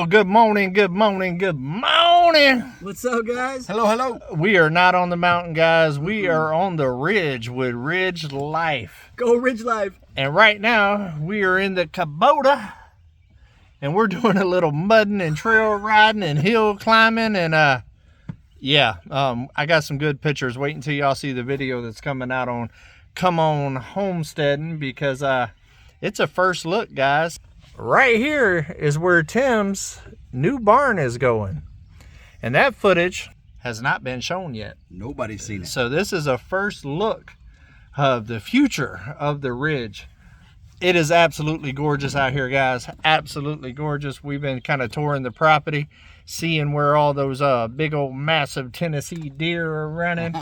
Well, good morning, good morning, good morning. What's up, guys? Hello, hello. We are not on the mountain, guys. We are on the ridge with Ridge Life. Go Ridge Life. And right now, we are in the Kubota. And we're doing a little mudding and trail riding and hill climbing. And I got some good pictures. Wait until y'all see the video that's coming out on Come On Homesteading, because it's a first look, guys. Right here is where Tim's new barn is going. And that footage has not been shown yet. Nobody's seen it. So this is a first look of the future of the ridge. It is absolutely gorgeous out here, guys. Absolutely gorgeous. We've been kind of touring the property, seeing where all those big old massive Tennessee deer are running.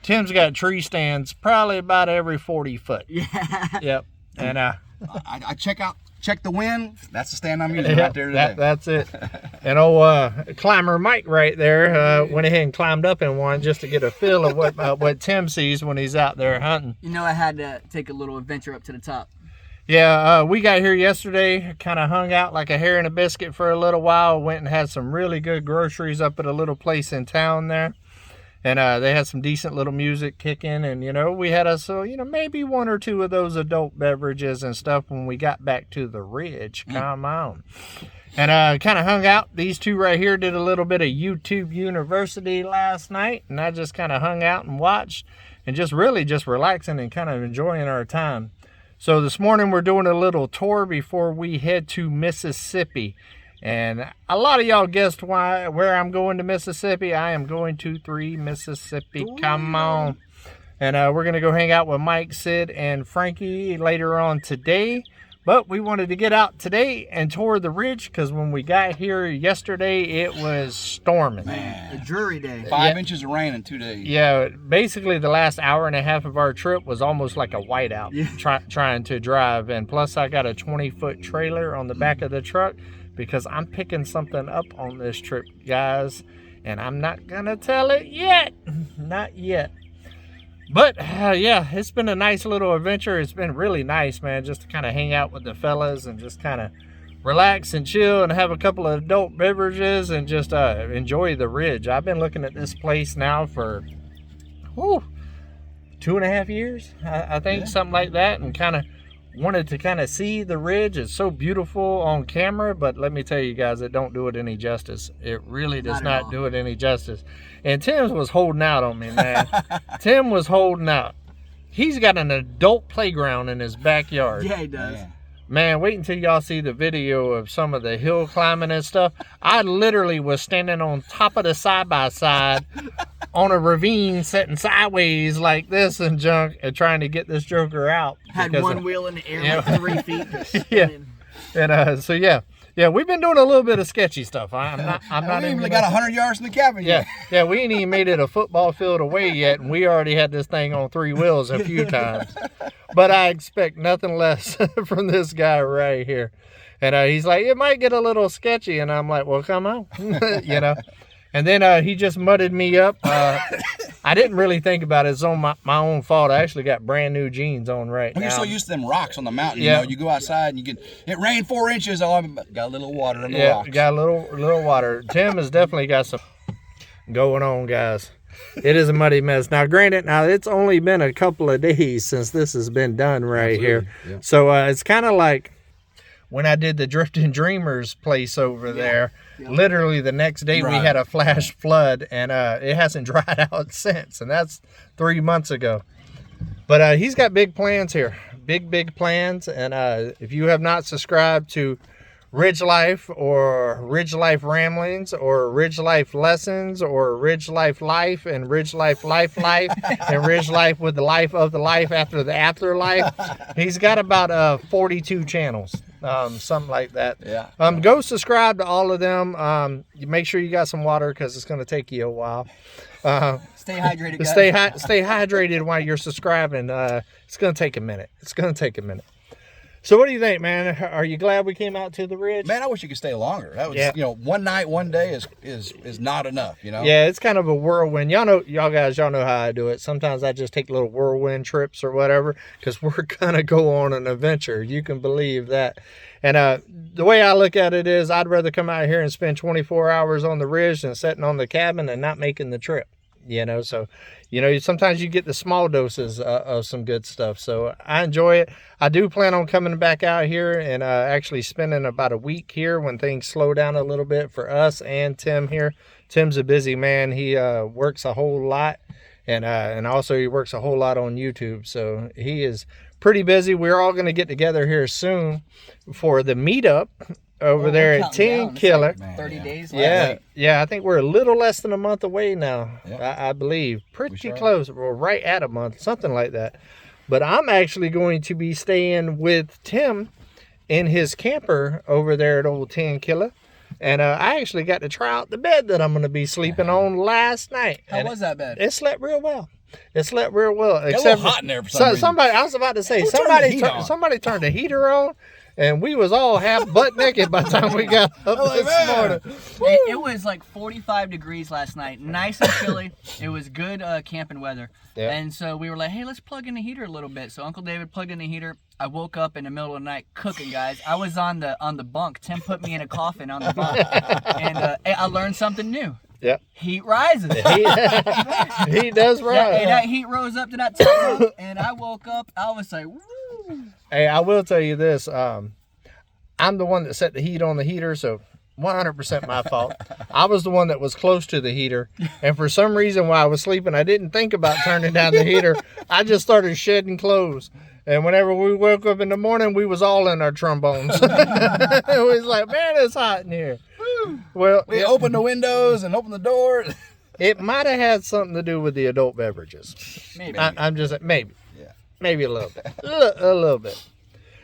Tim's got tree stands probably about every 40 foot. Yeah. Yep. And I check the wind. That's the stand I'm using right there today. That's it. And old climber Mike right there went ahead and climbed up in one just to get a feel of what Tim sees when he's out there hunting. You know, I had to take a little adventure up to the top. Yeah, we got here yesterday, kind of hung out like a hare and a biscuit for a little while, went and had some really good groceries up at a little place in town there. And they had some decent little music kicking, and we had maybe one or two of those adult beverages and stuff when we got back to the ridge. Come on. And kind of hung out. These two right here did a little bit of YouTube University last night, and I just kind of hung out and watched and just relaxing and kind of enjoying our time. So this morning we're doing a little tour before we head to Mississippi. And a lot of y'all guessed where I'm going to Mississippi. I am going to 3 Mississippi. Come on. And we're going to go hang out with Mike, Sid, and Frankie later on today. But we wanted to get out today and tour the ridge, because when we got here yesterday, it was storming. Man. A jury day. 5 inches of rain in 2 days. Yeah, basically the last hour and a half of our trip was almost like a whiteout. Yeah. Trying to drive. And plus I got a 20-foot trailer on the back of the truck, because I'm picking something up on this trip, guys, and I'm not gonna tell it yet. Not yet. But yeah, it's been a nice little adventure. It's been really nice, man, just to kind of hang out with the fellas and just kind of relax and chill and have a couple of adult beverages and just enjoy the ridge. I've been looking at this place now for 2.5 years, I think. Yeah. Something like that, and kind of wanted to kind of see the ridge. It's so beautiful on camera, but let me tell you guys, it don't do it any justice. It really does not do it any justice. And Tim was holding out on me, man. Tim was holding out. He's got an adult playground in his backyard. Yeah, he does. Yeah. Man, wait until y'all see the video of some of the hill climbing and stuff. I literally was standing on top of the side-by-side on a ravine, sitting sideways like this and junk, and trying to get this joker out. Had one wheel in the air, like 3 feet. Yeah. And so yeah, we've been doing a little bit of sketchy stuff. I'm not even got 100 yards in the cabin yet. Yeah, we ain't even made it a football field away yet, and we already had this thing on 3 wheels a few times. But I expect nothing less from this guy right here. And he's like, it might get a little sketchy, and I'm like, well, come on, And then he just mudded me up. I didn't really think about it. It's on my own fault. I actually got brand new jeans on right now. You're so used to them rocks on the mountain. Yeah. You go outside and it rained 4 inches. Got a little water in the rocks. Yeah, got a little water. Tim has definitely got some going on, guys. It is a muddy mess. Now, granted, it's only been a couple of days since this has been done right here. Yeah. So it's kind of like when I did the Drifting Dreamers place over there. Yeah. Literally the next day we had a flash flood, and it hasn't dried out since, and that's 3 months ago. But he's got big plans here, big plans. And if you have not subscribed to Ridge Life or Ridge Life Ramblings or Ridge Life Lessons or Ridge Life Life and Ridge Life Life and Ridge Life with the life of the life after the afterlife, he's got about 42 channels. Something like that. Yeah. Go subscribe to all of them. You make sure you got some water, because it's going to take you a while. Stay hydrated, guys. Stay hydrated while you're subscribing. It's going to take a minute. So what do you think, man? Are you glad we came out to the ridge? Man, I wish you could stay longer. That was, you know, one night, one day is not enough, you know? Yeah, it's kind of a whirlwind. Y'all know how I do it. Sometimes I just take little whirlwind trips or whatever, because we're going to go on an adventure. You can believe that. And the way I look at it is I'd rather come out here and spend 24 hours on the ridge than sitting on the cabin and not making the trip. You know, so, you know, sometimes you get the small doses of some good stuff. So I enjoy it. I do plan on coming back out here and actually spending about a week here when things slow down a little bit for us and Tim here. Tim's a busy man. He works a whole lot, and also he works a whole lot on YouTube. So he is pretty busy. We're all going to get together here soon for the meetup over there at 10 Killer. Like 30 days left. Yeah, I think we're a little less than a month away now. I believe pretty close. We're right at a month, something like that. But I'm actually going to be staying with Tim in his camper over there at old 10 Killer. And I actually got to try out the bed that I'm going to be sleeping on last night. How was that bed? It slept real well. It slept real well. Except a little hot in there for some reason. Somebody, I was about to say, somebody turned the heater on. And we was all half butt naked by the time we got up this morning. It was like 45 degrees last night. Nice and chilly. It was good camping weather. Yep. And so we were like, hey, let's plug in the heater a little bit. So Uncle David plugged in the heater. I woke up in the middle of the night cooking, guys. I was on the bunk. Tim put me in a coffin on the bunk. And I learned something new. Yep. Heat rises. Heat does rise. That heat rose up to that top bunk, and I woke up. I was like, woo. Hey, I will tell you this. I'm the one that set the heat on the heater, so 100% my fault. I was the one that was close to the heater, and for some reason while I was sleeping, I didn't think about turning down the heater. I just started shedding clothes. And whenever we woke up in the morning, we was all in our trombones. It was like, man, it's hot in here. Well, we opened the windows and opened the door. It might have had something to do with the adult beverages. Maybe. I'm just maybe. Yeah. Maybe a little bit. A little bit.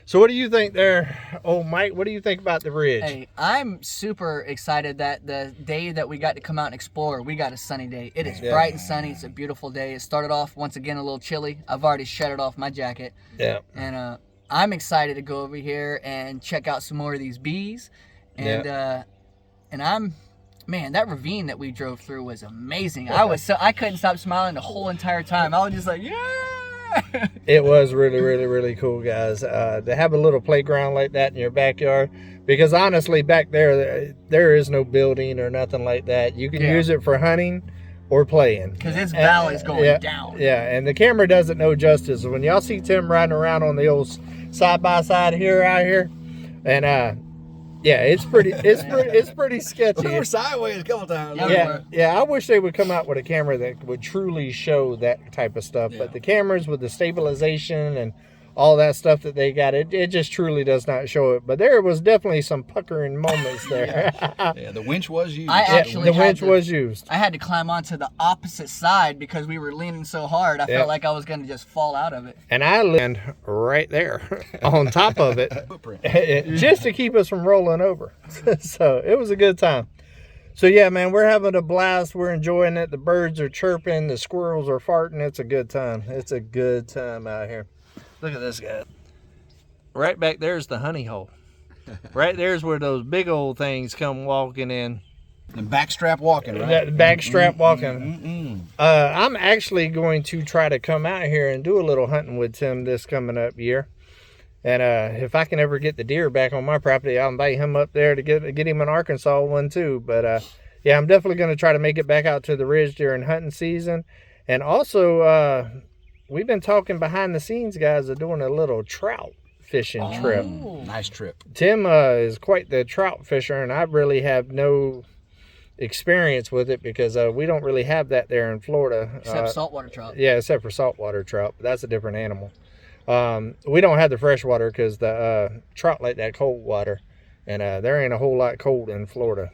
So what do you think there, old Mike? What do you think about the ridge? Hey, I'm super excited that the day that we got to come out and explore, we got a sunny day. It is bright and sunny. It's a beautiful day. It started off, once again, a little chilly. I've already shedded off my jacket. Yeah. And I'm excited to go over here and check out some more of these bees. And man, that ravine that we drove through was amazing. I couldn't stop smiling the whole entire time. I was just like, yeah. It was really, really, really cool, guys. To have a little playground like that in your backyard, because honestly, back there is no building or nothing like that. You can use it for hunting or playing. Because this valley's going down. Yeah, and the camera doesn't know justice. When y'all see Tim riding around on the old side-by-side out here, and yeah, it's pretty sketchy. We were sideways a couple times. Yeah. I wish they would come out with a camera that would truly show that type of stuff. Yeah. But the cameras with the stabilization and all that stuff that they got, it just truly does not show it. But there was definitely some puckering moments there. Yeah, the winch was used. The winch was used. I had to climb onto the opposite side because we were leaning so hard. I felt like I was going to just fall out of it. And I land right there on top of it just to keep us from rolling over. So it was a good time. So yeah, man, we're having a blast. We're enjoying it. The birds are chirping. The squirrels are farting. It's a good time. It's a good time out here. Look at this guy. Right back there's the honey hole. Right there's where those big old things come walking in. And backstrap walking, right? That backstrap walking. I'm actually going to try to come out here and do a little hunting with Tim this coming up year. And if I can ever get the deer back on my property, I'll invite him up there to get him an Arkansas one too. But yeah, I'm definitely going to try to make it back out to the ridge during hunting season. And also, we've been talking behind the scenes, guys, of doing a little trout fishing trip. Nice trip. Tim is quite the trout fisher, and I really have no experience with it because we don't really have that there in Florida. Except saltwater trout. Yeah, except for saltwater trout, but that's a different animal. We don't have the freshwater because the trout like that cold water, and there ain't a whole lot cold in Florida.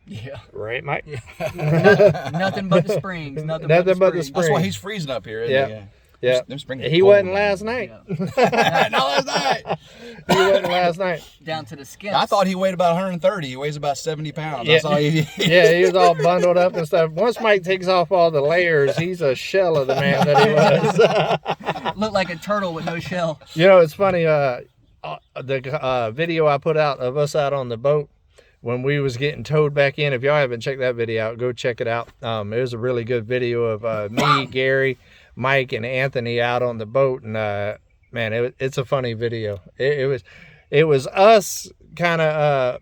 Yeah. Right, Mike? Nothing but the springs. Nothing but the springs. That's why he's freezing up here, isn't he? Yeah. He wasn't last night. Yeah. Not last night. He wasn't last night. Down to the skin. I thought he weighed about 130. He weighs about 70 pounds. Yeah. That's all he Yeah, he was all bundled up and stuff. Once Mike takes off all the layers, he's a shell of the man that he was. Looked like a turtle with no shell. You know, it's funny. the video I put out of us out on the boat when we was getting towed back in. If y'all haven't checked that video out, go check it out. It was a really good video of me, Gary, Mike, and Anthony out on the boat, and man, it's a funny video. It was us kind of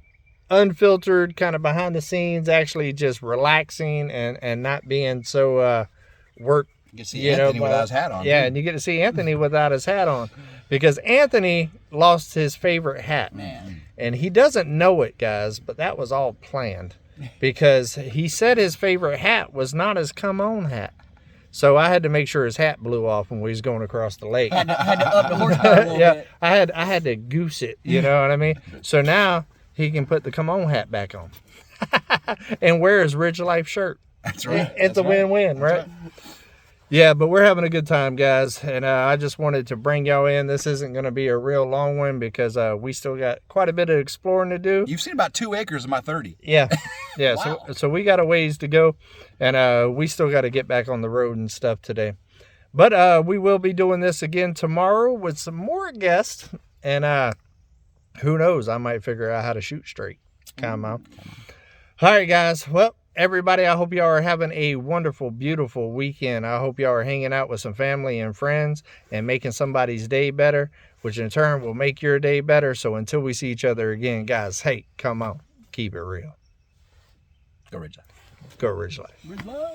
unfiltered, kind of behind the scenes, actually just relaxing and not being so worked. You can see Anthony without his hat on. Yeah, too. and you get to see Anthony without his hat on, because Anthony lost his favorite hat. Man. And he doesn't know it, guys, but that was all planned, because he said his favorite hat was not his come on hat. So I had to make sure his hat blew off when we was going across the lake. I had to up the horsepower a little Yeah, bit. I had to goose it, you know what I mean? So now he can put the come on hat back on and wear his Ridge Life shirt. That's right. It's a win-win, right? Yeah, but we're having a good time, guys, and I just wanted to bring y'all in. This isn't going to be a real long one, because we still got quite a bit of exploring to do. You've seen about 2 acres of my 30. Yeah, yeah. Wow. So we got a ways to go, and we still got to get back on the road and stuff today. But we will be doing this again tomorrow with some more guests, and who knows, I might figure out how to shoot straight. Come on. All right, guys. Well, everybody, I hope y'all are having a wonderful, beautiful weekend. I hope y'all are hanging out with some family and friends and making somebody's day better, which in turn will make your day better. So until we see each other again, guys, hey, come on, keep it real. Go Ridge Life. Go Ridge Life. Ridge Life.